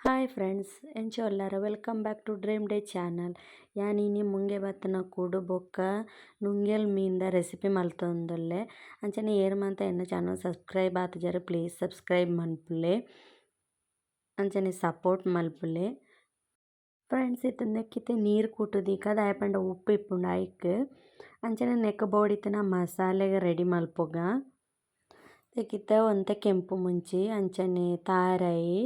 Hi friends ಎಂಚೊಲ್ಲಾರ welcome back to dream day channel. ಯಾನಿನಿ ಮುಂಗೆ ಬತ್ತನ ಕೂಡು ಬೊಕ್ಕ ನುಂಗೆಲ್ ಮೀನ್ದ ರೆಸಿಪಿ ಮಲ್ತೊಂದುಲ್ಲೆ ಅಂಚನೆ ಏರ್ಮಂತ ಎನ್ನ ಚಾನಲ್ ಸಬ್ಸ್ಕ್ರೈಬ್ ಆತುಜರು ಪ್ಲೀಸ್ ಸಬ್ಸ್ಕ್ರೈಬ್ ಮನ್ಪುಲೆ ಅಂಚನೆ ಸಪೋರ್ಟ್ ಮಲ್ಪುಲೆ. ಫ್ರೆಂಡ್ಸ್ ಇತ್ತು ನೆಕ್ಕಿತೆ ನೀರು ಕೂಟುದೀಕ ದಾಯಪಂಡ ಉಪ್ಪು ಇಪ್ಪುಂಡು ಐಕ್ ಅಂಚನೆ ನೆಕ್ಕ ಬೋಡಿತ್ತನ ಮಸಾಲೆಗೆ ರೆಡಿ ಮಲ್ಪೊಗ ತೆಕ್ಕಿತ್ತ ಒಂತೆ ಕೆಂಪು ಮುಂಚಿ ಅಂಚನೆ ತಾರಾಯಿ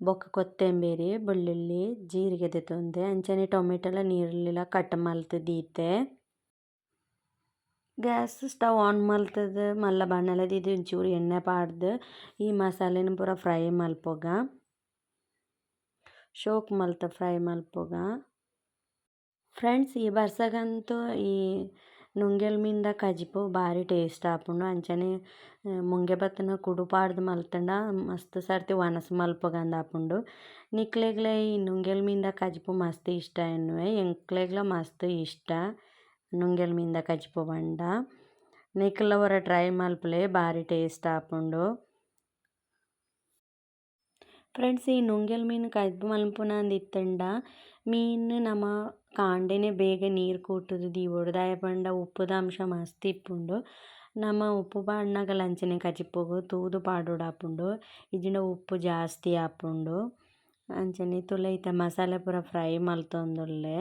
ಬೊಕ್ಕ ಕೊತ್ತಂಬರಿ ಬೆಳ್ಳುಳ್ಳಿ ಜೀರಿಗೆ ದೆತ್ತೊಂದೆ ಅಂಚನೆ ಟೊಮೆಟೊಲ ನೀರುಳ್ಳಿಲ ಕಟ್ ಮಲ್ತ್ ದೀತೆ. ಗ್ಯಾಸ್ ಸ್ಟವ್ ಆನ್ ಮಲ್ತದ ಮಲ್ಲ ಬಣ್ಣಲ ದೀದಿ ಒಂಚೂರು ಎಣ್ಣೆ ಪಾಡ್ದು ಈ ಮಸಾಲೆನ ಪೂರ ಫ್ರೈ ಮಲ್ಪೊಗ ಶೋಕ್ ಮಲ್ತ ಫ್ರೈ ಮಲ್ಪೊಗ. ಫ್ರೆಂಡ್ಸ್ ಈ ಬರ್ಸಗಂತೂ ಈ ನುಂಗೆಲ್ ಮೀನ್ದ ಕಜಿಪು ಭಾರಿ ಟೇಸ್ಟ್ ಆಪುಂಡು ಅಂಚನೆ ಮುಂಗೆ ಬತ್ತನ ಕುಡು ಪಾಡ್ದು ಮಲ್ತಂಡ ಮಸ್ತ್ ಸರ್ತಿ ವನಸ್ ಮಲ್ಪೊಗಂದು ಆಪುಂಡು. ನಿಕ್ಲೆಗ್ಲ ಈ ನುಂಗೆಲ್ ಮೀನ್ದ ಕಜಿಪು ಮಸ್ತ್ ಇಷ್ಟ ಎನ್ನುವೆ ಎಂಕ್ಲೆಗ್ಲ ಮಸ್ತ್ ಇಷ್ಟ ನುಂಗೆಲ್ ಮೀನ್ದ ಕಜಿಪು ಪಂಡ ನಿಕ್ಲ ಒರ ಟ್ರೈ ಮಲ್ಪುಲೆ ಭಾರಿ ಟೇಸ್ಟ್ ಆಪುಂಡು. ಫ್ರೆಂಡ್ಸ್ ಈ ನುಂಗೆಲ್ ಮೀನು ಕಜಿಪು ಮಲ್ಪುನಂದು ಇತ್ತಂಡ ಮೀನು ನಮ ಕಾಂಡೆನೆ ಬೇಗ ನೀರು ಕೂಟುದು ದೀವೊಡು ದಾಯಪಂಡ ಉಪ್ಪುದ ಅಂಶ ಮಸ್ತ್ ಇಪ್ಪುಂಡು. ನಮ ಉಪ್ಪು ಪಾಡ್ನಗ ಅಂಚನೆ ಕಜಿಪುಗು ತೂದು ಪಾಡೋಡು ಆಪುಂಡು ಇಜಿಂಡ ಉಪ್ಪು ಜಾಸ್ತಿ ಆಪುಂಡು. ಅಂಚನೆ ತುಲೆ ಇತ್ತ ಮಸಾಲೆ ಪೂರ ಫ್ರೈ ಮಲ್ತೊಂದುಲ್ಲೆ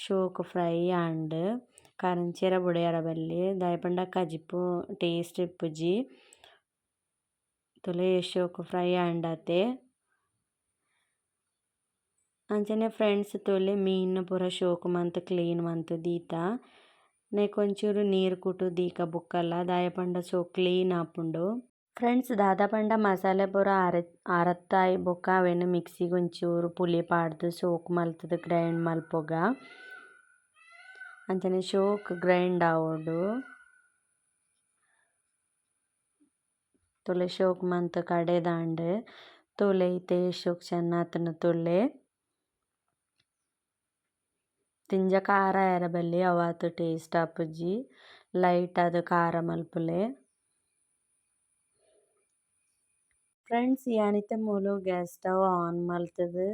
ಶೋಕು ಫ್ರೈ ಆಂಡ್ ಕರಂಚೆರ ಬುಡೆಯರ ಬಲ್ಲಿ ದಾಯಪಂಡ ಕಜಿಪು ಟೇಸ್ಟ್ ಇಪ್ಪುಜಿ ತುಲೆ ಶೋಕು ಫ್ರೈ ಆಂಡತೆ ಅಂಚನೆ ಫ್ರೆಂಡ್ಸ್ ತೊಲೆ ಮೀನು ಪೂರ ಶೋಕು ಮಂತ್ ಕ್ಲೀನ್ ಮಂತ್ ದೀತ ನೆಕ್ ಒಂಚೂರು ನೀರು ಕುಟು ದೀಕ ಬುಕ್ಕಲ್ಲ ದಾಯಪಂಡ ಶೋಕ್ ಕ್ಲೀನ್ ಆಪುಂಡು. ಫ್ರೆಂಡ್ಸ್ ದಾದ ಪಂಡ ಮಸಾಲೆ ಪೂರ ಆರತ್ತಾಯಿ ಬೊಕ್ಕ ಅವೆನ್ ಮಿಕ್ಸಿಗೆ ಒಂಚೂರು ಪುಲಿ ಪಾಡ್ದು ಶೋಕ್ ಮಲ್ತದ ಗ್ರೈಂಡ್ ಮಲ್ಪೊಗ ಅಂಚನೆ ಶೋಕ್ ಗ್ರೈಂಡ್ ಆವೊಡು ತೊಲೆ ಶೋಕ್ ಮಂತ್ ಕಡೆದಾಂಡ್ ತೊಲೆ ಇತ್ತೆ ಶೋಕ್ ಚೆನ್ನತನ ತೊಲೆ ತಿಂಜ ಖಾರ ಆಯರ ಬಲ್ಲಿ ಅವತ್ತು ಟೇಸ್ಟ್ ಆಪುಜಿ ಲೈಟ್ ಆದ್ ಖಾರ ಮಲ್ಪುಲೆ. ಫ್ರೆಂಡ್ಸ್ ಯಾನಿತ್ತೆ ಮೂಲು ಗ್ಯಾಸ್ ಸ್ಟವ್ ಆನ್ ಮಲ್ತದು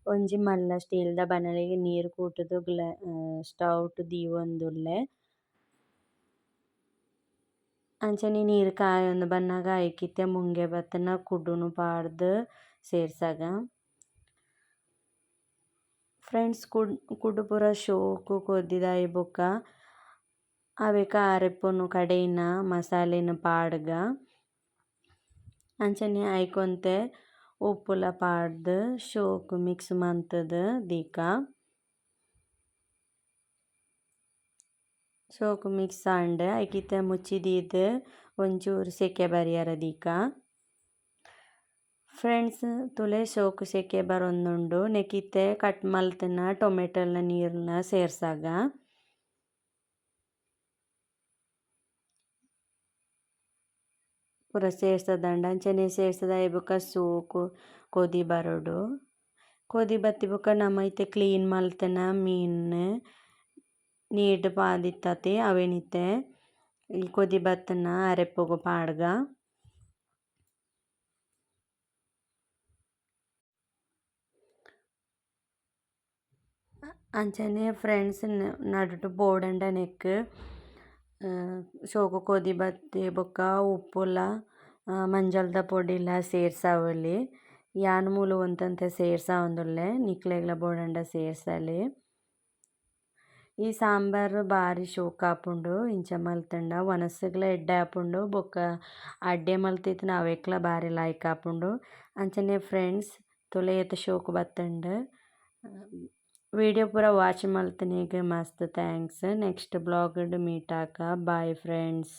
ಒಂಜಿ ಮಲ್ಲ ಸ್ಟೀಲ್ದ ಬನಲಿಗೆ ನೀರು ಕೂಟುದು ಸ್ಟವ್ಟ್ ದೀವೊಂದುಲ್ಲೆ ಅಂಚನೆ ನೀರು ಕಾಯೊಂದು ಬನ್ನಗ ಐಕಿತ್ತೆ ಮುಂಗೆ ಬತ್ತನ ಕುಡ್ಡುನು ಪಾಡ್ದು ಸೇರ್ಸಗ. ಫ್ರೆಂಡ್ಸ್ ಕುಡ್ಡು ಪೂರ ಶೋಕು ಕೊದ್ದಿದಾಯಿ ಬೊಕ್ಕ ಅವೆಕ ಆರೆಪ್ಪುನು ಕಡೆಯಿನ ಮಸಾಲೆನ ಪಾಡ್ಗ ಅಂಚನೆ ಐಕೊಂತೆ ಉಪ್ಪುಲ ಪಾಡ್ದು ಶೋಕು ಮಿಕ್ಸ್ ಮಂತದ ದೀಕ ಶೋಕು ಮಿಕ್ಸ್ ಆಂಡ್ ಐಕಿತ್ತೆ ಮುಚ್ಚಿ ದೀದ್ ಒಂಚೂರು ಸೆಕೆ ಬರಿಯರ ದೀಕ. ಫ್ರೆಂಡ್ಸ್ ತುಲೆ ಶೋಕು ಸೆಕೆ ಬರೊಂದುಂಡು ನೆಕ್ಕಿತ್ತೆ ಕಟ್ ಮಲ್ತನ ಟೊಮೆಟೊಲ ನೀರನ್ನ ಸೇರ್ಸಾಗ ಪೂರ ಸೇರ್ಸದಂಡ ಅಂಚನೆ ಸೇರ್ಸದ ಬೊಕ ಸೋಕು ಕೊದಿ ಬರೋಡು ಕೊದಿ ಬತ್ತಿ ಬೊಕ ನಮ ಇತ್ತೆ ಕ್ಲೀನ್ ಮಲ್ತನ ಮೀನು ನೀಟ್ ಪಾದಿತ್ತತೆ ಅವೆನಿತ್ತೆ ಈ ಕೊದಿ ಬತ್ತನ ಅರೆಪ್ಪೊಗು ಪಾಡ್ಗ. ಅಂಚನೆ ಫ್ರೆಂಡ್ಸ್ ನಡುಟು ಬೋಡಂಡ ನೆಕ್ ಶೋಕು ಕೊದಿ ಬತ್ತಿ ಬೊಕ್ಕ ಉಪ್ಪುಲ ಮಂಜಲ್ದ ಪೊಡಿಲ ಸೇರ್ಸಾವೊಲಿ ಯಾನ್ ಮೂಲು ಒಂತಂತೆ ಸೇರ್ಸಾವೊಂದುಲ್ಲೆ ನಿಕ್ಲೆಗ್ಲ ಬೋಡಂಡ ಸೇರ್ಸಲಿ. ಈ ಸಾಂಬಾರು ಭಾರಿ ಶೋಕ್ ಆಪುಂಡು ಇಂಚ ಮಲ್ತಂಡ ವನಸ್ಸುಗ್ಲ ಎಡ್ಡೆ ಆಪುಂಡು ಬೊಕ್ಕ ಅಡ್ಡೆ ಮಲ್ತಿತ್ನ ಅವೆಕ್ಲ ಭಾರಿ ಲೈಕ್ ಆಪುಂಡು. ಅಂಚನೆ ಫ್ರೆಂಡ್ಸ್ ತುಲೆ ಏತ್ ಶೋಕು ಬತ್ತಂಡು ವಿಡಿಯೋ ಪೂರ ವಾಚ್ ಮಲ್ತನಿಗೆ ಮಸ್ತ್ ಥ್ಯಾಂಕ್ಸ್. ನೆಕ್ಸ್ಟ್ ಬ್ಲಾಗ್ಡ್ ಮೀಟ್ ಆಕ ಬಾಯ್ ಫ್ರೆಂಡ್ಸ್.